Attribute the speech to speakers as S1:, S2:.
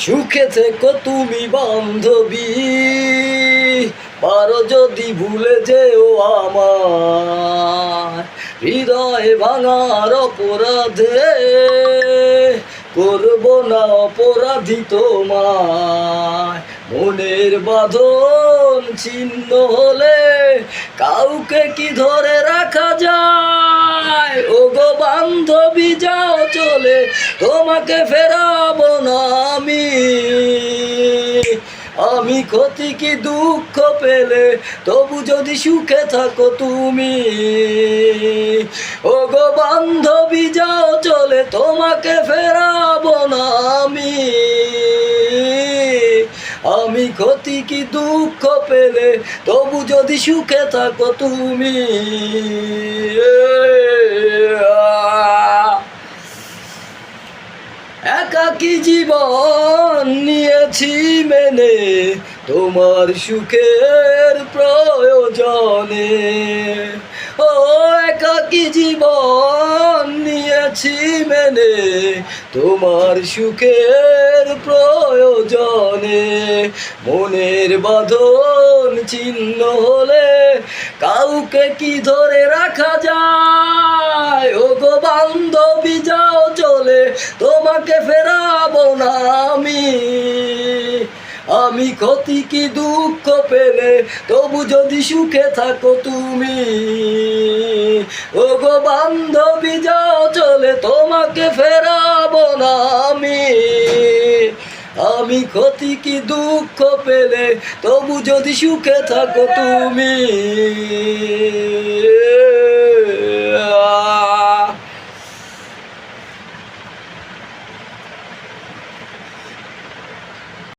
S1: সুখে থেকো তুমি বান্ধবী, পারো যদি ভুলে যেও আমার হৃদয় ভাঙার অপরাধে, করব না অপরাধী তোমায়। মনের বাঁধন ছিন্ন হলে কাউকে কি ধরে রাখা যায়? ওগো বান্ধবী যাও চলে, তোমাকে ফেরাবো না আমি ক্ষতি কি দুঃখ পেলে তবু যদি সুখে থাকো তুমি। ওগো বান্ধবী যাও চলে, তোমাকে ফেরাবো না আমি ক্ষতি কি দুঃখ পেলে তবু যদি সুখে থাকো তুমি। একাকী জীবন নিয়েছি মেনে তোমার সুখের প্রয়োজনে। ও একাকী জীবন নিয়েছি মেনে তোমার সুখের প্রয়োজনে। মনের বাঁধন ছিন্ন হলে কাউকে কি ধরে রাখা যায়? ওগো বান্ধবী যাও চলে, তোমাকে ফেরাবো না আমি ক্ষতি কি দুঃখ পেলে তবু যদি সুখে থাকো তুমি। ওগো বান্ধবী যাও চলে, তোমাকে ফেরাবো না আমি ক্ষতি কি দুঃখ পেলে তবু যদি সুখে থাকো তুমি।